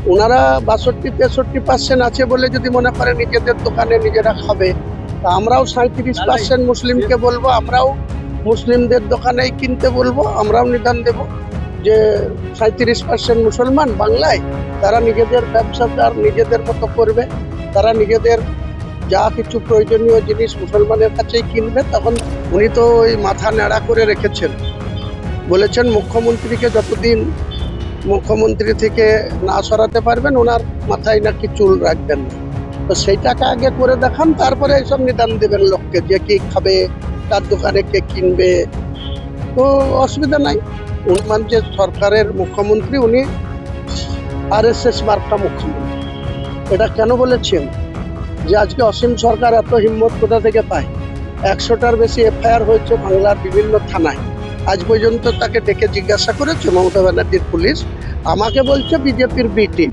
ওনারা 62-63% আছে বলে যদি মনে করে নিজেদের দোকানে নিজেরা খাবে, তা আমরাও 37% মুসলিমকে বলবো, আমরাও মুসলিমদের দোকানেই কিনতে বলবো, আমরাও নিদান দেব যে 37% মুসলমান বাংলায়, তারা নিজেদের ব্যবসাদার নিজেদের মতো করবে, তারা নিজেদের যা কিছু প্রয়োজনীয় জিনিস মুসলমানের কাছেই কিনবে। তখন উনি তো ওই মাথা ন্যাড়া করে রেখেছেন, বলেছেন মুখ্যমন্ত্রীকে যতদিন মুখ্যমন্ত্রী থেকে না সরাতে পারবেন ওনার মাথায় নাকি চুল রাখবেন না। তো সেইটাকে আগে করে দেখান, তারপরে এইসব নিদান দেবেন লোককে যে কি খাবে, তার দোকানে কে কিনবে। তো অসুবিধা নাই। উনি যে সরকারের মুখ্যমন্ত্রী, উনি RSS মার্কা মুখ্যমন্ত্রী। এটা কেন বলেছেন যে আজকে অসীম সরকার এত হিম্মত কোথা থেকে পায়? 100টার বেশি FIR হয়েছে বাংলার বিভিন্ন থানায়। আজ পর্যন্ত তাকে ডেকে জিজ্ঞাসা করেছে মমতা ব্যানার্জির পুলিশ? আমাকে বলছে বিজেপির বি টিম।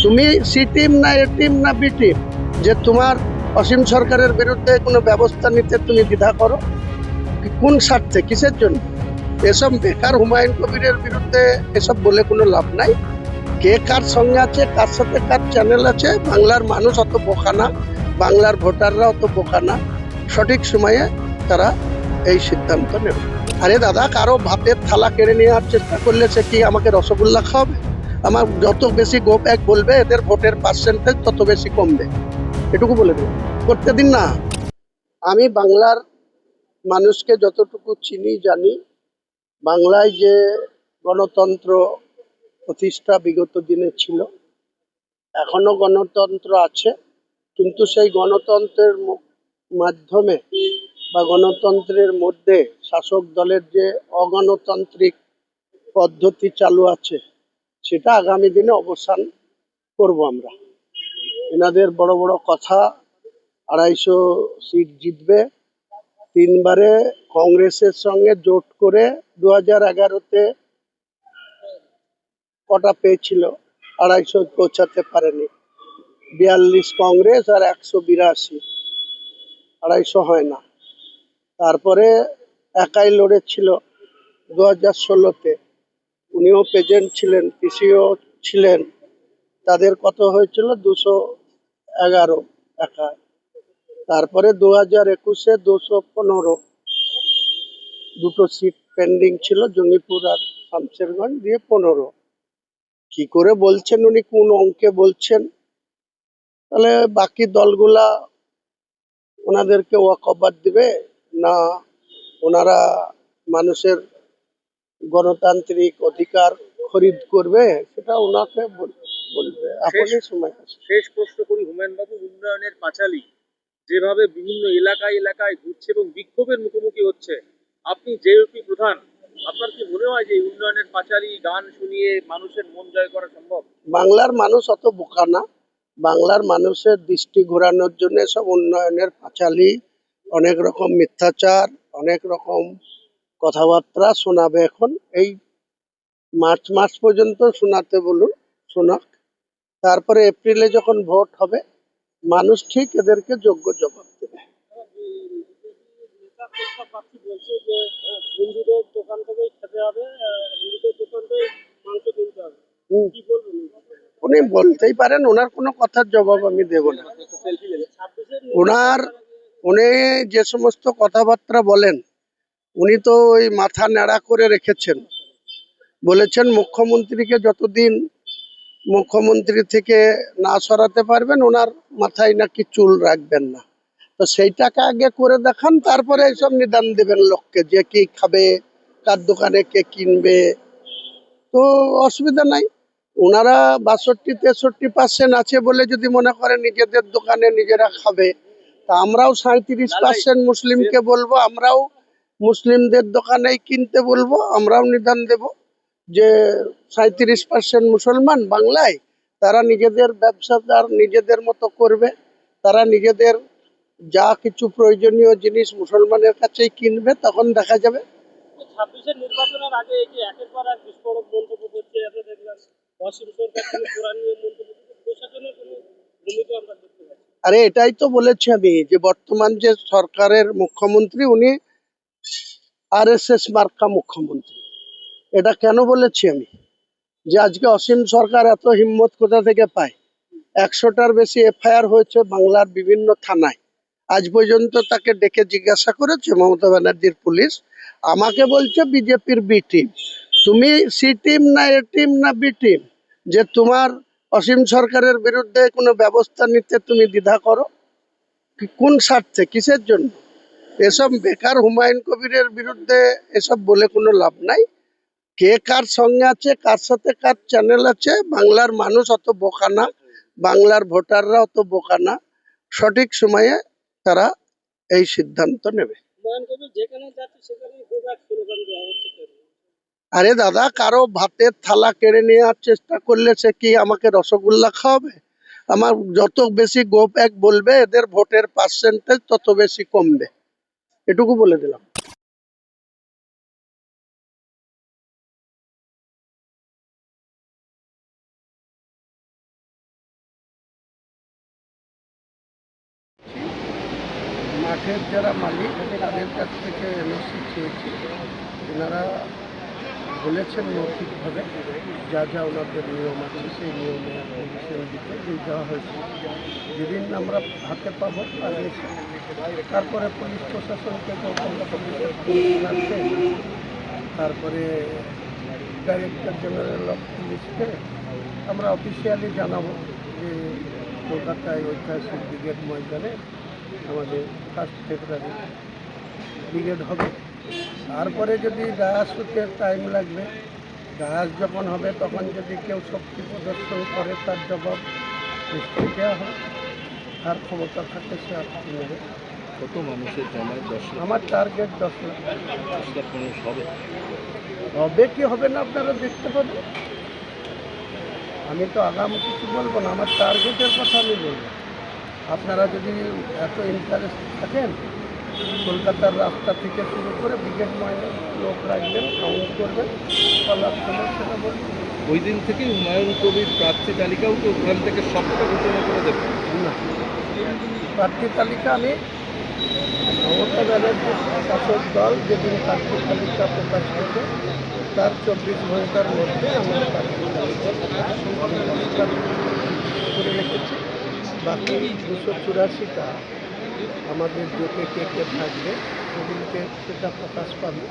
তুমি সি টিম না এ টিম না বি টিম, যে তোমার অসীম সরকারের বিরুদ্ধে কোনো ব্যবস্থা নিতে তুমি দ্বিধা করো? কোন স্বার্থে, কিসের জন্য? এসব বেকার হুমায়ুন কবিরের বিরুদ্ধে এসব বলে কোনো লাভ নাই। কে কার সঙ্গে আছে, কার সাথে কার চ্যানেল আছে, বাংলার মানুষ অত বোকা না, বাংলার ভোটাররা অত বোকা না। সঠিক সময়ে তারা এই সিদ্ধান্ত নেবে। আরে দাদা, কারো ভাতের থালা কেড়ে নেওয়ার চেষ্টা করলে সে কি আমাকে রসগোল্লা খাওয়াবে? আমার যত বেশি গো ব্যাগ বলবে, এদের ভোটের পার্সেন্টেজ তত বেশি কমবে, এটুকু বলে দেবো। করতে দিন না। আমি বাংলার মানুষকে যতটুকু চিনি জানি, বাংলায় যে গণতন্ত্র প্রতিষ্ঠা বিগত দিনে ছিল, এখনো গণতন্ত্র আছে, কিন্তু সেই গণতন্ত্রের মাধ্যমে বা গণতন্ত্রের মধ্যে শাসক দলের যে অগণতান্ত্রিক পদ্ধতি চালু আছে, সেটা আগামী দিনে অবসান করব আমরা। এনাদের বড় বড় কথা, 250 সিট জিতবে, 3বারে কংগ্রেসের সঙ্গে জোট করে 2011-তে কটা পেয়েছিল, 250 পৌঁছাতে পারেনি। 42 কংগ্রেস আর 182, 250 হয় না। তারপরে একাই লড়েছিল 2016-তে, উনিও প্রেজেন্ট ছিলেন, পিসিও ছিলেন, তাদের কত হয়েছিল? 211 একা। তারপরে 2021-এ 215, দুটো সিট পেন্ডিং ছিল, জঙ্গিপুর আর শামশেরগঞ্জ, দিয়ে 15। কি করে বলছেন উনি, কোন অঙ্কে বলছেন? তাহলে বাকি দলগুলা ওনাদেরকে ওয়াকওভার দিবে না ওনারা মানুষের গণতান্ত্রিক অধিকার খরিদ করবে? সেটা ওনাকে বলবে, এখনই সময় আছে। শেষ প্রশ্ন করি, হুমায়ুন বাবু, উন্নয়নের পাঁচালী যেভাবে বিভিন্ন এলাকায় এলাকায় ঘুরছে এবং বিক্ষোভের মুখোমুখি হচ্ছে, আপনি জেএপি প্রধান, আপনার কি মনে হয় যে এই উন্নয়নের পাঁচালী গান শুনিয়ে মানুষের মন জয় করা সম্ভব? বাংলার মানুষ অত বোকা না। বাংলার মানুষের দৃষ্টি ঘোরানোর জন্য সব উন্নয়নের পাঁচালী, অনেক রকম মিথ্যাচার, অনেক রকম কথাবার্তা শোনাবে। এখন এই মার্চ মাস পর্যন্ত শোনাতে বলুন, শোনাক। তারপরে এপ্রিলে যখন ভোট হবে, মানুষ ঠিক এদেরকে যোগ্য জবাব দেবে। বলছে যে হিন্দুদের দোকান থেকেই খেতে হবে, হিন্দুদের দোকান থেকে মাংস কিনতে হবে, কি বলবেন? উনি বলতেই পারেন, ওনার কোনো কথার জবাব আমি দেব না। ওনার উনি যে সমস্ত কথাবার্তা বলেন, উনি তো ওই মাথা ন্যাড়া করে রেখেছেন, বলেছেন মুখ্যমন্ত্রীকে যতদিন মুখ্যমন্ত্রী থেকে না সরাতে পারবেন ওনার মাথায় নাকি চুল রাখবেন না। তো সেইটাকে আগে করে দেখান, তারপরে এইসব নিদান দেবেন লোককে যে কি খাবে, কার দোকানে কে কিনবে। তো অসুবিধা নাই। ওনারা 62-63% আছে বলে যদি মনে করে নিজেদের দোকানে নিজেরা খাবে, তা আমরাও 37% মুসলিমকে বলবো, আমরাও মুসলিমদের দোকানেই কিনতে বলবো, আমরাও নিদান দেব যে 37% মুসলমান বাংলায়, তারা নিজেদের ব্যবসাদার নিজেদের মতো করবে, তারা নিজেদের যা কিছু প্রয়োজনীয় জিনিস মুসলমানের কাছেই কিনবে। তখন দেখা যাবে। 26-এর নির্বাচনের আগে এই যে একের পর এক বিস্ফোরক মন্তব্য করছে, এতে দেখলাম অসীম সরকার তিনি কোরআন নিয়ে মন্তব্য করছে, প্রশাসনের কোনো ভূমিকা আমরা দেখতে পাচ্ছি। আরে এটাই তো বলেছি আমি, যে বর্তমান যে সরকারের মুখ্যমন্ত্রী, উনি RSS মার্কা মুখ্যমন্ত্রী। এটা কেন বলেছি আমি? যে আজকে অসীম সরকার এত হিম্মত কোথা থেকে পায়। 100টার বেশি এফআইআর হয়েছে বাংলার বিভিন্ন থানায়। আজ পর্যন্ত তাকে ডেকে জিজ্ঞাসা করেছে মমতা ব্যানার্জির পুলিশ? আমাকে বলছে বিজেপির বি টিম। তুমি সি টিম না এ টিম না বি টিম, যে তোমার অসীম সরকারের বিরুদ্ধে কোনো ব্যবস্থা নিতে তুমি দ্বিধা করো? কোন স্বার্থে, কিসের জন্য? এসব বেকার হুমায়ুন কবিরের বিরুদ্ধে এসব বলে কোনো লাভ নাই। কে কার সঙ্গে আছে, কার সাথে কার চ্যানেল আছে, বাংলার মানুষ অত বোকা না, বাংলার ভোটাররা অত বোকা না। সঠিক সময়ে তারা এই সিদ্ধান্ত নেবে। আরে দাদা, কারো ভাতের থালা কেড়ে নেওয়ার চেষ্টা করলে সে কি আমাকে রসগোল্লা খাওয়াবে? আমার যত বেশি গো ব্যাক বলবে এদের ভোটের পার্সেন্টেজ তত বেশি কমবে, এটুকু বলে দিলাম। মাঠের যারা মালিক তাদের কাছ থেকে এনওসি চেয়েছি। ওনারা বলেছেন মৌখিকভাবে যা যা ওনাদের নিয়ম আছে সেই নিয়মে অ্যাপ্লিকেশন দিতে দিয়ে দেওয়া হয়েছে। যেদিন আমরা হাতে পাবো আগে তারপরে পুলিশ প্রশাসনকে কলকাতা পুলিশের কমিশনারকে, তারপরে ডাইরেক্টর জেনারেল অফ পুলিশকে আমরা অফিসিয়ালি জানাবো যে কলকাতায় ঐতিহাসিক ব্রিগেড ময়দানে আমাদের ফার্স্ট ফেব্রুয়ারি ব্রিগেড হবে। তারপরে যদি ডায়াস হতে টাইম লাগবে, ডায়াস যখন হবে তখন যদি কেউ শক্তি প্রদর্শন করে তার জবাব নিশ্চয়ই দেওয়া হবে। তার ক্ষমতা থাকে সে আপনি নেবে। কত মানুষের জমায় 10 লাখ? আমার টার্গেট 10 লাখ। 10 লাখ মানুষ হবে? হবে কি হবে না আপনারা দেখতে পাবেন। আমি তো আগাম কিছু বলবো না, আমার টার্গেটের কথা আমি বলবো। আপনারা যদি এত ইন্টারেস্ট থাকেন, কলকাতার রাস্তা থেকে শুরু করে ব্রিগেড ময়দান লোক রাখবেন, কাউন্ট করবেন, কলার সেটা বলবেন। ওই দিন থেকে হুমায়ুন কবির প্রার্থী তালিকাও তো ওখান থেকে সবটা ঘোষণা করে দেবে না, প্রার্থী তালিকা আমি মমতা ব্যানার্জির শাসক দল যেদিন প্রার্থী তালিকা প্রকাশ করবে তার 24 ঘন্টার মধ্যে আমরা প্রার্থী তালিকা করে রেখেছি। বাকি 284টা আমাদের জোটে কে কে থাকবে সেদিনকে সেটা প্রকাশ পাবে,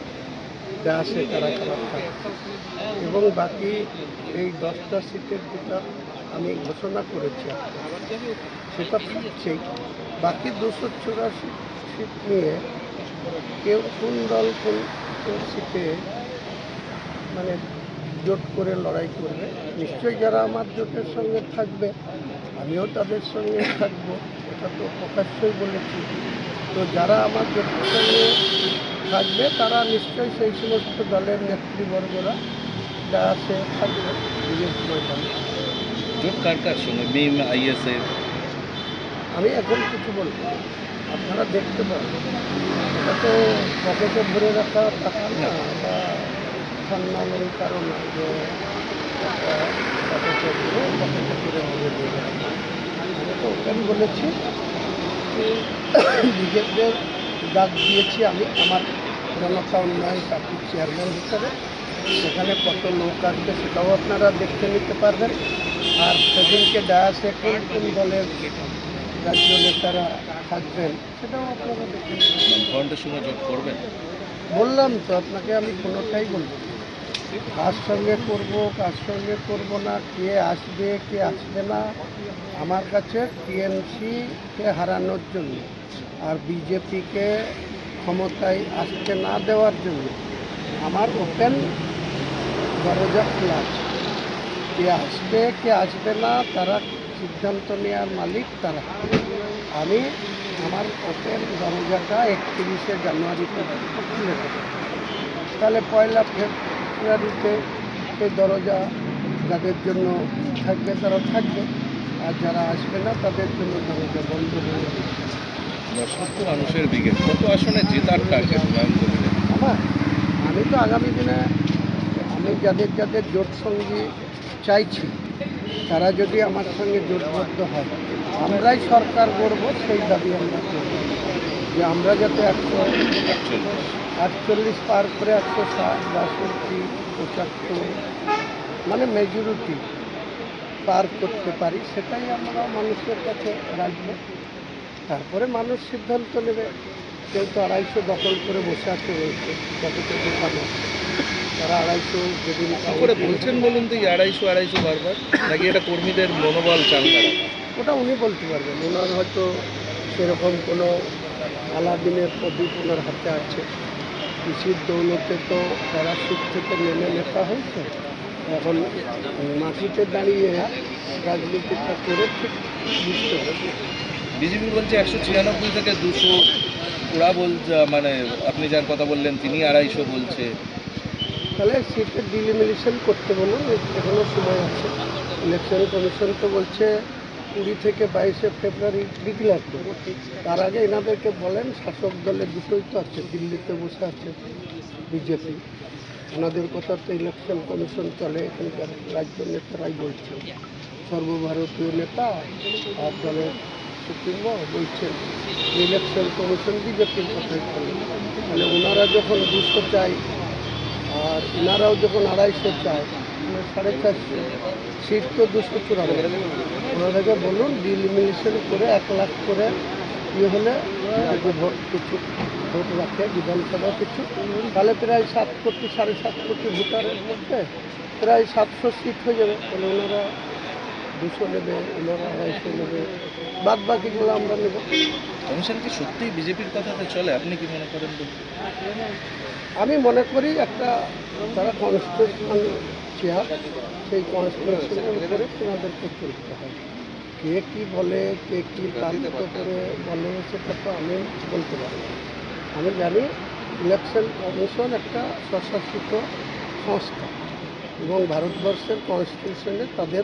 দেশে কারা কারা থাকবে। এবং বাকি এই 10টা সিটের যেটা আমি ঘোষণা করেছি সেটা থাকছেই। বাকি 284 সিট নিয়ে কেউ কোন দল কোন সিটে মানে জোট করে লড়াই করবে। নিশ্চয়ই যারা আমার জোটের সঙ্গে থাকবে আমিও তাদের সঙ্গে থাকবো, এটা তো প্রকাশ্যই বলেছি। তো যারা আমার জোটের সঙ্গে থাকবে তারা নিশ্চয়ই সেই সমস্ত দলের নেতৃবর্গরা যা আছে থাকবে বিজেপ ময়দানে। জোট কার কার সঙ্গে? মিম, আইএসএফ? আমি এখন কিছু বলবো না, আপনারা দেখতে পাবেন। এটা তো পকেটে ভরে রাখা টাকা না বা সম্মানকারও না যে পকেটে করে ভরে দিয়ে দেবে। আমি তো ওপেন বলেছি, বিজেপিদের ডাক দিয়েছি আমি আমার জনতা উন্নয়ন পার্টির চেয়ারম্যান হিসাবে। সেখানে কত লোক আসবে সেটাও আপনারা দেখতে নিতে পারবেন। আর সেদিনকে ডায়াসে কোন কোন দলের রাজ্য নেতারা থাকবেন সেটাও আপনারা দেখে নিতে পারবেন। ফ্রন্টের সঙ্গে জোট করবেন? বললাম তো আপনাকে, আমি কোনোটাই বলবো না। কার সঙ্গে করবো কার সঙ্গে করবো না, কে আসবে কে আসবে না, আমার কাছে টিএমসিকে হারানোর জন্য আর বিজেপিকে ক্ষমতায় আসতে না দেওয়ার জন্য আমার ওপেন দরজা খোলা আছে। কে আসবে কে আসবে না তারা সিদ্ধান্ত নেওয়ার মালিক তারা। আমি আমার ওপেন দরজাটা 31শে জানুয়ারি পর্যন্ত খুলে দেবো। তাহলে 1 ফেব্রুয়ারিতে সেই দরজা যাদের জন্য থাকবে তারা থাকবে, আর যারা আসবে না তাদের জন্য দরজা বন্ধ হয়ে যাবে। 10 লক্ষ মানুষের ব্রিগেড, কত আসনে জেতার টার্গেট হুমায়ুন কবিরের? আমি তো আগামী দিনে আমি যাদের যাদের জোট সঙ্গী চাইছি তারা যদি আমার সঙ্গে জোটবদ্ধ হয় আমরাই সরকার গড়ব, সেই দাবি আমরা করব। যে আমরা যাতে 148 পার করে 160, 62, 75 মানে মেজরিটি পার করতে পারি, সেটাই আমরা মানুষের কাছে রাখবো। তারপরে মানুষ সিদ্ধান্ত নেবে। কেউ তো 250 দখল করে বসে আছে রয়েছে যতটুকু ভালো, তারা 250 যেদিন কি করে বলছেন বলুন তো, এই 250 বারবার, নাকি এটা কর্মীদের মনোবল চাঙ্গা রাখা? ওটা উনি বলতে পারবেন। ওনার হয়তো সেরকম কোনো আলাদিনের প্রদীপ ওনার হাতে আছে। কৃষির দৌলতে তো প্যারাশুট থেকে নেমে লেখা হয়েছে, এখন মাটিতে দাঁড়িয়ে রাজনীতিটা করে ঠিক বুঝতে হবে। বিজেপি বলছে 196 থেকে 200, ওরা বলছে মানে আপনি যার কথা বললেন তিনি 250 বলছে। তাহলে সিটে ডিলিমিনেশন করতে বলুন, এখনো সময় আছে। ইলেকশন কমিশন তো বলছে 20 থেকে 22 ফেব্রুয়ারি ডিক্লেয়ার করবো। তার আগে এনাদেরকে বলেন, শাসক দলে দুটোই তো আছে, দিল্লিতে বসে আছে বিজেপি, ওনাদের কথা তো ইলেকশন কমিশন চলে, এখানকার রাজ্য নেতারাই বলছে। সর্বভারতীয় নেতা আর দলের সুপ্রিমো বলছেন ইলেকশন কমিশন বিজেপির কথাই চলে। তাহলে ওনারা যখন 200 চায় আর এনারাও যখন 250 চায়, মানে 450 সিট তো 294। ওনাদেরকে বলুন ডিলিমিনেশন করে 1 লাখ করে ইয়ে হলে ভোট কিছু ভোট রাখে বিধানসভা কিছু, তাহলে প্রায় 7 কোটি 7.5 কোটি ভোটারের মধ্যে প্রায় 700 সিট হয়ে যাবে। তাহলে ওনারা 200 নেবে, ওনারা 250 নেবে, বাদ বাকিগুলো আমরা নেব। কমিশন কি সত্যিই বিজেপির কথাতে চলে, আপনি কি মনে করেন বলুন? আমি মনে করি একটা তারা কনস্টিটিউশন চেয়ার, সেই কনস্টিটিউশনের উপরে তোমাদেরকে চলতে হয়। কে কী বলে, কে কী তালিত করে বলে, সেটা তো আমি বলতে পারি না। আমি জানি ইলেকশন কমিশন একটা স্বশাসিত সংস্থা এবং ভারতবর্ষের কনস্টিটিউশনে তাদের